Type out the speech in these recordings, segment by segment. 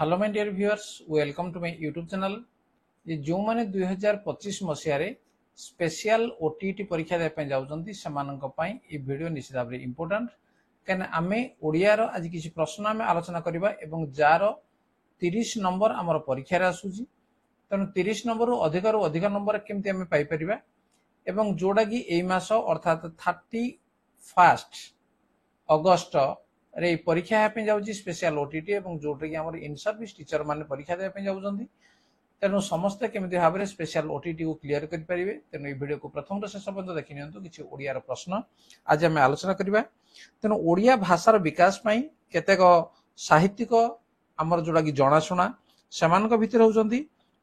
Hello my dear viewers, welcome to my YouTube channel. ये जो माने 2025 मसिया स्पेशल ओटीटी परीक्षा देपे जाउचंती सेमानक पई ए वीडियो निश्चित भाव इंपोर्टेंट कने आमे ओडिया रो आज किछि प्रश्न आमे आलोचना करिबा एवं जार 30 नंबर हमर परीक्षा रे आसुची। तनु 30 नंबर रु अधिक नंबर केमति आमे पाई परिबा एवं जोडा कि एई मास अर्थात 31 अगस्त रे परीक्षा हेपे जाउची स्पेशल ओटीटी एवं जोटे कि हमर इन सर्विस टीचर माने परीक्षा देपे जाउचंती। तेनु समस्त केमिति भाबरे स्पेशल ओटीटी को क्लियर करि परिबे। तेनु ए वीडियो को प्रथम शेष पर्यंत देखि नियंतु। किछि ओडिया रो प्रश्न आज हम आलोचना करिबा। तेनु ओडिया भाषार विकास पई केतेक साहित्यिक हमर जोडा कि जणाशुना सेमानक भितर होउचंती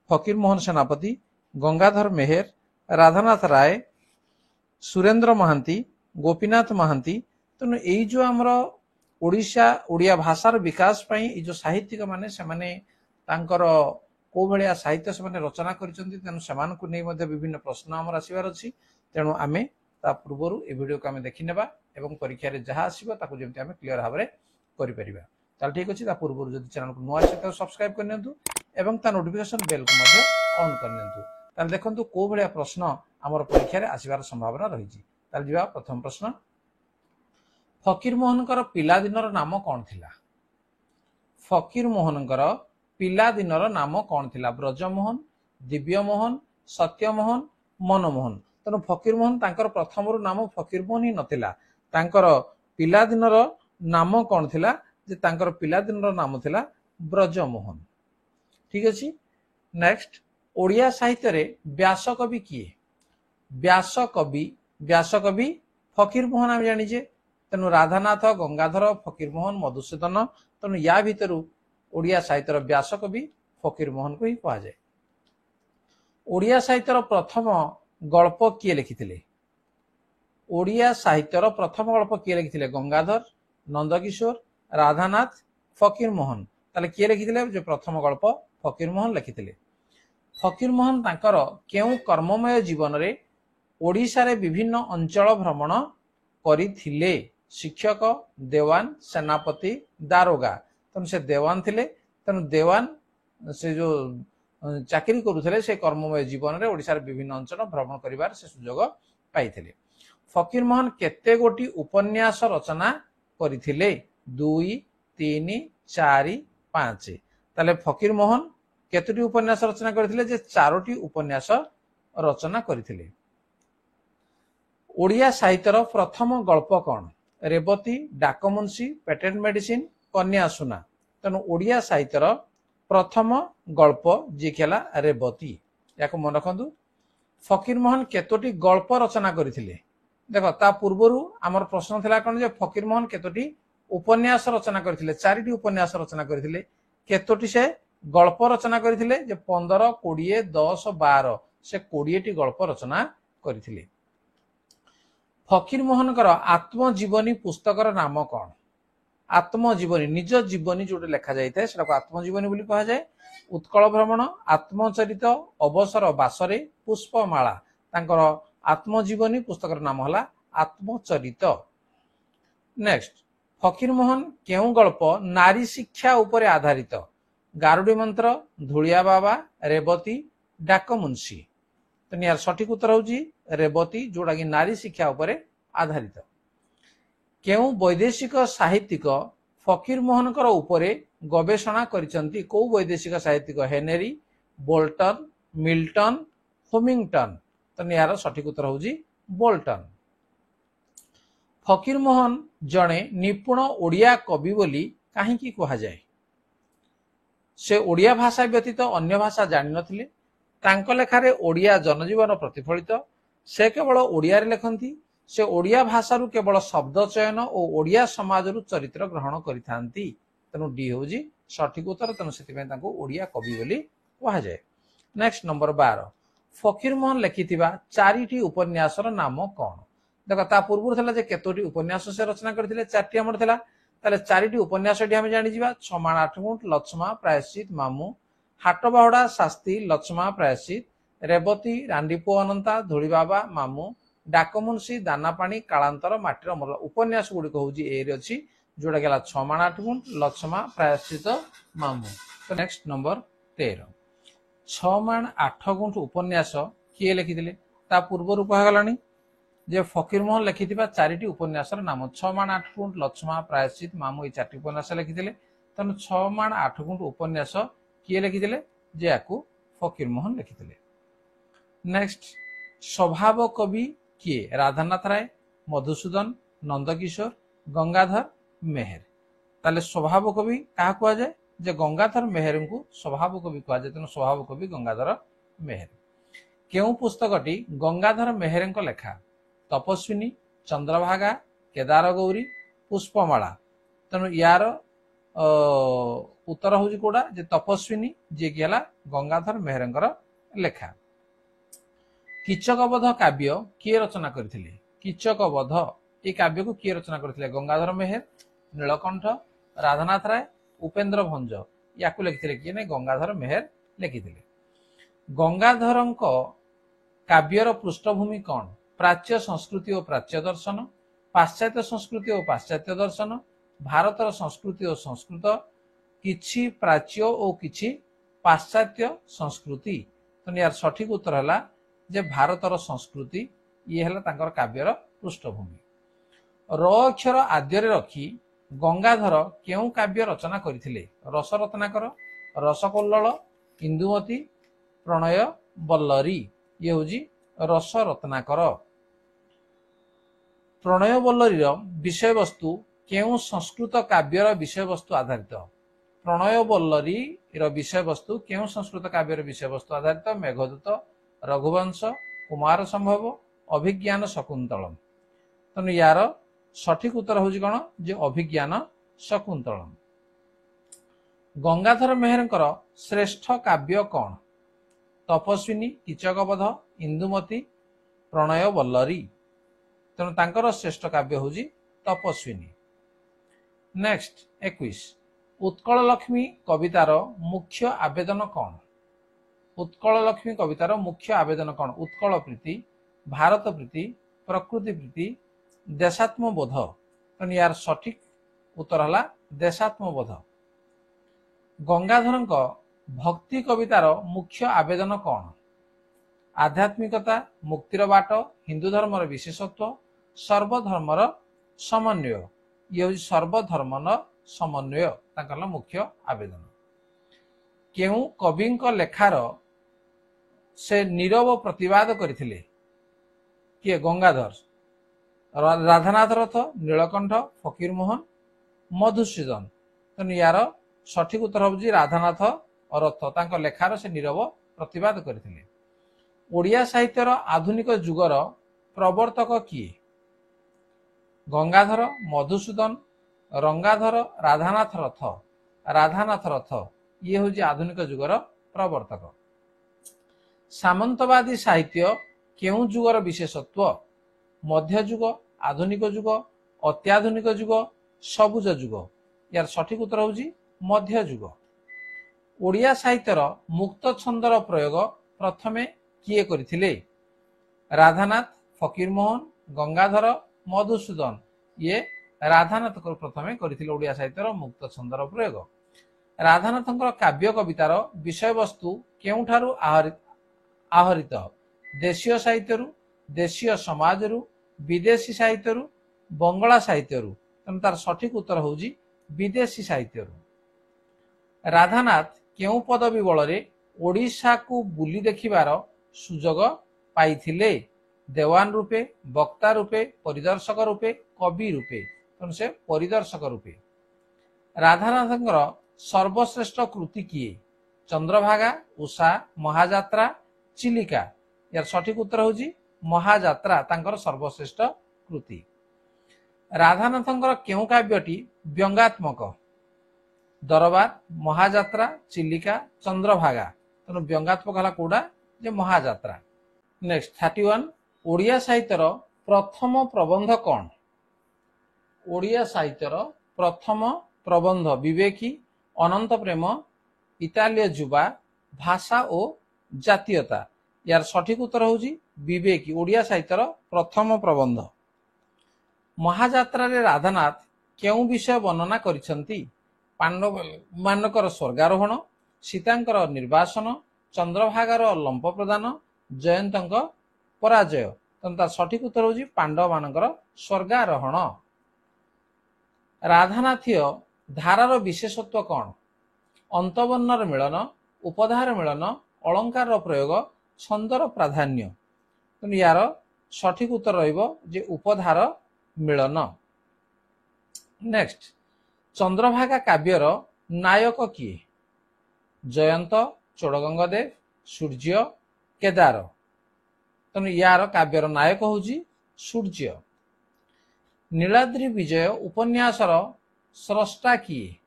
फकीर मोहन सेनापति, गंगाधर मेहेर, राधानाथ राय, सुरेंद्र महांती, गोपीनाथ महांती। तेनु एई जो हमर ओडिया भाषार विकास पई ए जो साहित्यिक माने से माने तांकर को भलिया साहित्य से माने रचना करिसंती। तेनु समान को नै मध्ये विभिन्न प्रश्न हमर आसीबार अछि। तेनु आमे ता पूर्वरु ए वीडियो को आमे देखि नेबा एवं परीक्षा रे जहा आसीबो ताको जेमति आमे क्लियर भाबरे करि परिबा। ताल ठीक अछि। ता पूर्वरु जदि चैनल को नुआ अछि त सब्सक्राइब कर नियंतु एवं ता नोटिफिकेशन बेल को मध्ये ऑन कर नियंतु। ताल देखंतु को भलिया प्रश्न हमर परीक्षा रे आसीबार संभावना रहिछि। ताल जिबा प्रथम प्रश्न, फकीर मोहनकर पिला दिनर नाम कौन थिला? फकीर मोहनकर पिला दिनर नाम कौन थिला? ब्रजमोहन, दिव्यमोहन, सत्यमोहन, मनमोहन। तनु फकीर मोहन तांकर प्रथम रु नाम फकीर मोहन ही नथिला। तांकर पिला दिनर नाम कौन थिला? जे तांकर पिला दिनर नाम थिला ब्रजमोहन। ठीक अछि। नेक्स्ट, ओडिया साहित्य रे व्यास कवि किए? व्यास कवि फकीर मोहन हम जानि जे। तेनु राधानाथ, गंगाधर, फकीर मोहन, मधुसूदन। तेनु या भितरु ओडिया साहित्यर व्यास कवि फकीर मोहन को ही कहा जाए। ओडिया साहित्यर प्रथम गल्प किए लिखिथिले? ओडिया साहित्यर प्रथम गल्प किए लिखिथिले? गंगाधर, नंदकिशोर, राधानाथ, फकीर मोहन। ताले किए लिखिथिले जे प्रथम गल्प फकीर मोहन लिखिथिले। फकीर मोहन तांकर केउ कर्ममय जीवन रे ओडिशा रे विभिन्न अंचल भ्रमण करिथिले? शिक्षक, देवान, सेनापति, दारोगा। तेणु से देवान थिले। तेणु देवान से जो चाकरी करुथिले से कर्ममय जीवन रे ओडिशा रे विभिन्न अंचल भ्रमण करिवार से सुजोग पाइथिले। फकीर मोहन केते गोटी उपन्यास रचना करिथिले? 2, 3, 4, 5। ताले फकीर मोहन केतोटी उपन्यास रचना करिथिले? जे 4टी उपन्यास रचना करिथिले। ओडिया साहित्यर प्रथम गल्प कौन? रेवती, डाकमुंशी, पेटेंट मेडिसिन, कन्या सुना। तेणु ओडिया साहित्यर प्रथम गल्प जी खेला रेवती। याको मन रखंतु। फकीर मोहन केतोटी गल्प रचना करिथिले? देखो ता पूर्वरु हमर प्रश्न थिला कोन जे फकीर मोहन केतोटी उपन्यास रचना करिथिले? 4टी उपन्यास रचना करिथिले। केतोटी से गल्प रचना करिथिले? जे 15, 20, 10, 12 से 20टी गल्प रचना करिथिले। फकीर मोहनकर आत्मजीवनी पुस्तकर नाम कौन? आत्मजीवनी निज जीवनी जो लेखा जाए से आत्मजीवनी बोली कहा जाए। उत्कल भ्रमण, आत्मचरित, अवसर बासरे, पुष्पमाला। तांकर आत्मजीवनी पुस्तकर नाम हला आत्मचरित। नेक्स्ट, फकीर मोहन केउ गल्प नारी शिक्षा उपरे आधारित? गारुडी मंत्र, धुलिया बाबा, रेवती, डाकमुंशी। तो यार सठिक उत्तर होउची रेवती, जोड़ा कि नारी शिक्षा उपरे आधारित। केउ वैदेशिक साहित्यिक फकीर मोहनकर उपरे गवेषणा करिसंती? को वैदेशिक साहित्यिक? हेनरी, बोल्टन, मिल्टन, होमिंगटन। तो यार सठिक उत्तर होउची बोल्टन। फकीर मोहन जणे निपुण ओडिया कवि बोली काहींकी कहा जाए? से ओडिया भाषा व्यतीत अन्य भाषा जानि नथिले। तांको लेखारे ओडिया जनजीवन प्रतिफलित। से केवल ओडिया रे लेखंती। से ओडिया भाषा रु केवल शब्द चयन और ओडिया समाज रु चरित्र ग्रहण करिथांती। तेनु डी होउजी सठिक उत्तर। तेनु सेति तांको ओडिया कवि बोली कहा जाए। नेक्स्ट नंबर 12, फकीर मोहन लिखिथिबा 4टी उपन्यासर नाम कौन? देखो ता पूर्व थला जे केतोटी उपन्यास से रचना करथिले? 4टी हमर थला। ताले 4टी उपन्यास एठी हम जानि जिबा। 6 माण 8 गुंठ, लक्ष्मा, प्रायश्चित, मामू, हाटबाहुड़ा, शास्त्री, लक्ष्मा, प्रायश्चित, रेवती, रांडीपो अनंता, धूली बाबा, मामू, डाकमुंशी, दानापाणी, कालांतर, माटीर अमर। उपन्यास गुड़िक हूँ ए अच्छी जोटा कि 6 माण 8 गुंठ, लक्ष्मा, प्रायश्चित, मामू। तो नेक्स्ट नंबर 13 6 8 गुंठ उपन्यास किए लिखिथिले ता पूर्व रूप गलानी जे फकीरमोहन लिखिथिबा चारिटी उपन्यासर नाम 6 8 गुंठ लक्ष्मा प्रायश्चित मामू ए चारिटी उपन्यास लिखिथिले तेणु 6 8 गुंठ उपन्यास किए लिखिथिले जे याकू फकीरमोहन लिखिथिले। नेक्स्ट स्वभाव कवि किए राधानाथ राय मधुसूदन नंदकिशोर गंगाधर मेहर ताले स्वभाव कवि क्या कह जाए जे गंगाधर मेहर को स्वभाव कवि कह जाए तेणु स्वभाव कवि गंगाधर मेहर। केउ पुस्तकटी गंगाधर मेहर लेखा तपस्विनी चंद्रभागा केदार गौरी पुष्पमाला तेणु यार उत्तर हूँ कौटा जे तपस्विनी जी की है गंगाधर मेहर लेखा। कीचकबध काव्य किए रचना करते कीचकबध ये काव्य को किए रचना करते गंगाधर मेहर नीलकंठ राधानाथ राय उपेन्द्र भंज या लिखिते किए नहीं गंगाधर मेहर लिखिते। गंगाधर काव्यर पृष्ठभूमि कौन प्राच्य संस्कृति और प्राच्य दर्शन पाश्चात्य संस्कृति और पाश्चात्य दर्शन भारतर संस्कृति और संस्कृत किछि प्राच्य और किछि पाश्चात्य संस्कृति तो यार सठिक उत्तर है जे भारतर संस्कृति ये है तांकर काव्यर पृष्ठभूमि। र अक्षर आद्य रखी गंगाधर केउ काव्य रचना करथिले रस रत्नाकर रसकल्लोल इंदुमती प्रणय बल्लरी ये हूँ रस रत्नाकर। प्रणय बल्लरी विषय वस्तु केउ संस्कृत काव्यर विषय वस्तु आधारित प्रणय बल्लरी विषय वस्तु केउ संस्कृत काव्यर विषय वस्तु आधारित मेघदूत रघुवंश कुमार संभव अभिज्ञान शकुंतलम तेणु यार सठिक उत्तर हूँ कौन जे अभिज्ञान शकुंतलम। गंगाधर मेहर श्रेष्ठ काव्य कौन तपस्विनी कीचकबध इंदुमती प्रणय बल्लरी तेणु तांकर श्रेष्ठ काव्य हूँ तपस्विनी। नेक्स्ट 21 उत्कल लक्ष्मी कवितार मुख्य आवेदन कौन उत्कल लक्ष्मी कवितार मुख्य आवेदन कौन उत्कल प्रीति भारत प्रीति प्रकृति प्रीति देशात्मबोध तेणु यार सठिक उत्तर है देशात्मबोध। गंगाधर भक्ति कवितार मुख्य आवेदन कौन आध्यात्मिकता मुक्तिर बाट हिंदू धर्मर विशेषत्व सर्वधर्मर समन्वय ये हूँ सर्वधर्मर समन्वय तांकर मुख्य आवेदन। केउ कवि लेखार से नीरव प्रतिवाद करथिले किए गंगाधर राधानाथ रथ नीलकंठ फकीरमोहन मधुसूदन तेणु यार सठिक उत्तर हूँ राधानाथ रथ तांकर लेखार से नीरव प्रतिवाद करथिले। ओडिया साहित्यर आधुनिक जुगर प्रवर्तक किए गंगाधर मधुसूदन रंगाधर राधानाथ रथ ये हूँ आधुनिक जुगर प्रवर्तक। सामंतवादी साहित्य केउ जुगर विशेषत्व मध्ययुग आधुनिक जुग अत्याधुनिक जुग सबुज जुग यार सठिक उत्तर हूँ मध्ययुग। ओडिया साहित्यर मुक्त छंदर प्रयोग प्रथमे किए करथिले राधानाथ फकीरमोहन गंगाधर मधुसूदन ये राधानाथ प्रथमे करथिले ओडिया साहित्यर मुक्त छंदर प्रयोग। राधानाथ काव्य कवितार विषय वस्तु केउठारु आहरित देशीय साहित्यरु देशीय समाजरु विदेशी साहित्यरु बंगला साहित्यरु तेणु तार सठिक उत्तर हूँ विदेशी साहित्यरु। राधानाथ केउ पदवी बल ओडिशा को बुली देखिबार सुजोग पाइथिले देवान रूपे वक्ता रूपे परिदर्शक रूपे कवि रूपे तेणु से परिदर्शक रूपे। राधानाथ सर्वश्रेष्ठ कृति किए चंद्रभागा उषा महाजात्रा चिलिका यार सठिक उत्तर हूँ महाजात्रा तांकर सर्वश्रेष्ठ कृति। राधानाथ केउ काव्यटी व्यंगात्मक दरबार महाजात्रा चिलिका चंद्रभागा तेणु व्यंगात्मक है कौटा जे महाजात्रा। नेक्स्ट 31 ओडिया साहित्यर प्रथम प्रबंध कौन ओडिया साहित्यर प्रथम प्रबंध विवेकी अनंत प्रेम इटालीय जुबा भाषा और जातीयता यार सठिक उत्तर हूँ विवेकी ओडिया साहित्यर प्रथम प्रबंध। महाजात्रा रे राधानाथ केउ विषय वर्णना करिसंती पांडव मानकर स्वर्गारोहण सीतांकर निर्वासन, चंद्रभागार लंप प्रदान, जयंतଙ୍କ पराजय। तेणु तार सठिक उत्तर होची पांडव मानकर स्वर्गारोहण। राधानाथीय धारार विशेषत्व कौन? अंतवर्णर मिलन, उपधार मिलन, अलंकार प्रयोग, छंदर प्राधान्य। तेणु यार सठिक उत्तर रहिबो जे उपधार मिलन। नेक्स्ट, चंद्रभागा काव्यर नायक किए? जयंत, चोड़गंगदेव, सूर्य, केदार। तेणु यार काव्यर नायक होची सूर्य। नीलाद्रि विजय उपन्यासर स्रष्टा किए?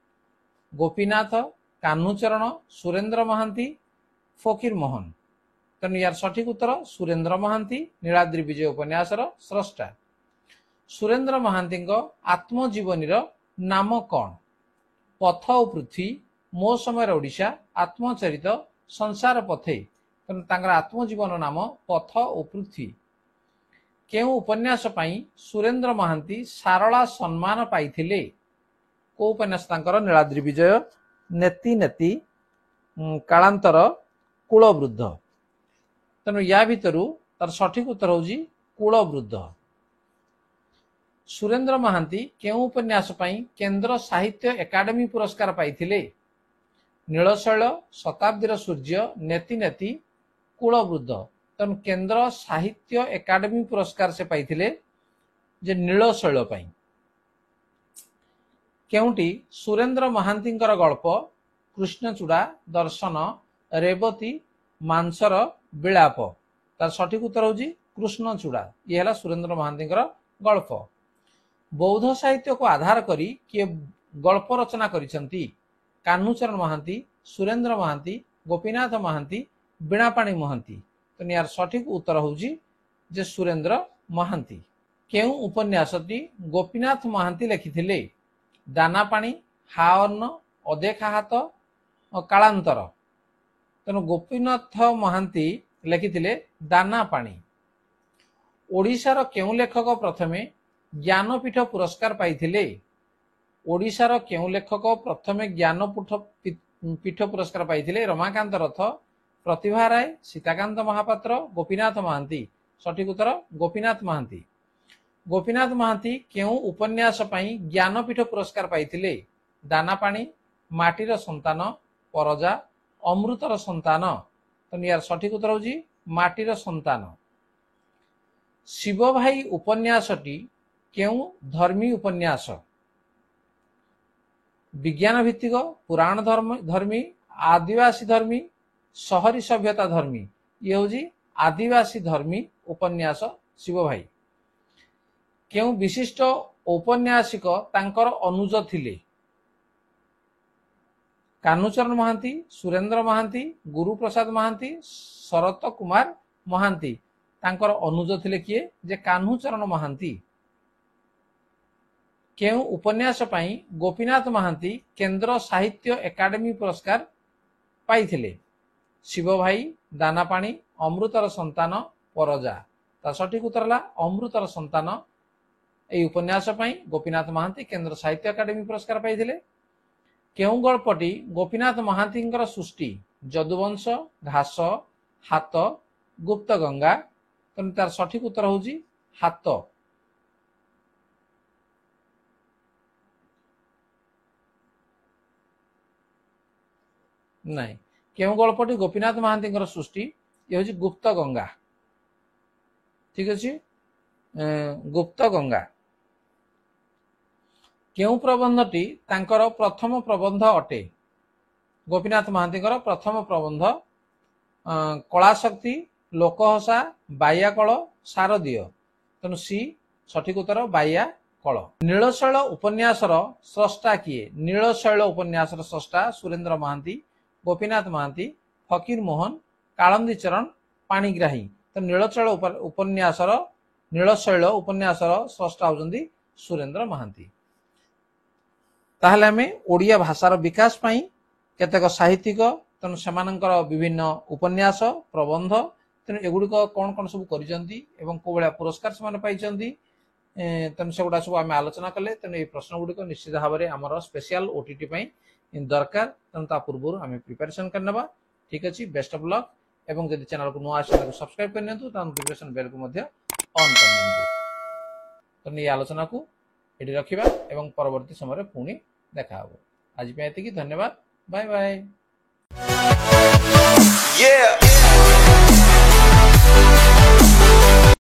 गोपीनाथ, कान्हूचरण, सुरेंद्र महांती, फकीर मोहन। तेणु यार सठिक उत्तर सुरेंद्र महांती नीलाद्रि विजय उपन्यासर स्रष्टा। सुरेंद्र महांती आत्मजीवनीर नाम कौन? पथ और पृथ्वी, मो समय ओडिशा, आत्मचरित, संसार पथे। तेणु तांकर आत्मजीवन नाम पथ और पृथ्वी। केउ उपन्यास पाई सुरेंद्र महांती सारला सम्मान पाइथिले? को उपन्यास तांकर? नीलाद्रि विजय, नेति नेति, कालांतर, कूलवृद्ध। तेणु या भितरु तार सठिक उत्तर होची कूलवृद्ध। सुरेंद्र महांती केउ उपन्यास पाई केंद्र साहित्य एकाडेमी पुरस्कार पाइथिले? नीलशैल, शताब्दीर सूर्य, नेति नेति, कूलवृद्ध। तेणु केंद्र साहित्य एकाडेमी पुरस्कार से पाइथिले जे नीलशैल पाई। केउटी सुरेंद्र महांतींकर गल्प कृष्णचूड़ा, दर्शन, रेवती, मांसर विलाप। तार सठिक उत्तर होची कृष्णचूड़ा। ये हला सुरेंद्र महांतींकर गल्प। बौद्ध साहित्य को आधार करी किए गल्प रचना करिसंती? कान्हूचरण महांती, सुरेंद्र महांती, गोपीनाथ महांती, बीणापाणी महांती। तो यार सठिक उत्तर होची जे सुरेंद्र महांती। केउ उपन्यासटी गोपीनाथ महांती लिखिथिले? दानापाणी, हाअन्न, अदेखा हाथ, कालांतर। तेणु गोपीनाथ महांती लिखिथिले दानापाणी। ओडिशार केउ लेखक प्रथमे ज्ञानपीठ पुरस्कार पाइथिले? ओडिशार केउ लेखक प्रथमे ज्ञानपीठ पुरस्कार पाइथिले? रमाकांत रथ, प्रतिभा राय, सीताकांत महापात्र, गोपीनाथ महांती। सठिक उत्तर गोपीनाथ महांती। गोपीनाथ महांती केउ उपन्यास पाई ज्ञानपीठ पुरस्कार पाइथिले? दानापाणी, माटीर संतान, परजा, अमृतर संतान। तो यार सठिक उत्तर होची माटीर संतान। शिव भाई उपन्यासटी केउ धर्मी उपन्यास? विज्ञान भित्तिक, पुराण धर्मी, आदिवासी धर्मी, शहरी सभ्यता धर्मी। ये होची आदिवासी धर्मी उपन्यास शिव भाई। केउ विशिष्ट औपन्यासिक तांकर अनुज थिले? कान्हूचरण महांती, सुरेंद्र महांती, गुरुप्रसाद महांती, शरत कुमार महांती। तांकर अनुज थिले किए? जे कान्हूचरण महांती। केउ उपन्यास पाई गोपीनाथ महांती केंद्र साहित्य एकाडेमी पुरस्कार पाइथिले? शिव भाई, दानापाणी, अमृतर संतान, परजा। ता सठिक उत्तर हला अमृतर संतान। एई उपन्यास पाई गोपीनाथ महांती केंद्र साहित्य एकाडेमी पुरस्कार पाइथिले। केउ गल्पटी गोपीनाथ महांतींकर सृष्टि? जदुवंश, घास, हाथ, गुप्त गंगा। तेणु तार सठिक उत्तर होची हाथ। नहीं, केउ गल्पटी गोपीनाथ महांतींकर सृष्टि? ये होची गुप्त गंगा। ठीक अछि, गुप्त गंगा। केउ प्रबंधटी तांकर प्रथम प्रबंध अटे? गोपीनाथ महांतींकर प्रथम प्रबंध कलाशक्ति, लोकहसा, बाह्याकल, शारदीय। तेणु सी सठिक उत्तर बाह्याकल। नीलशैल उपन्यासर स्रष्टा किए? नीलशैल उपन्यासर स्रष्टा सुरेंद्र महांती, गोपीनाथ महांती, फकीर मोहन, कालंदी चरण, पाणिग्राही। तो नीलशैल उपन्यासर स्रष्टा होउछन्ती सुरेंद्र महांती। ताहले आमे ओडिया भाषार विकास पाई केतेक साहित्यिक तेणु सेमानंकर विभिन्न उपन्यास प्रबंध तेणु एगुड़िक कौन कौन सब करिसंती एवं को भलिया पुरस्कार सेमाने पाइसंती तेणु से गुड़ा सब आम आलोचना कले तेणु ये प्रश्न गुड़िक निश्चित भाव में आम स्पेशल ओटीटी दरकार तेणु ता पूर्व आम प्रिपेरेसन करने ठीक अच्छे बेस्ट ऑफ लक एवं जब चैनल को नुआ चैनल को सब्सक्राइब करनी नोटिफिकेशन बेल को ऑन कर तेणु ये आलोचना को ये रखा एवं परवर्ती समय पुणी देखा आज ये धन्यवाद बाय बाय।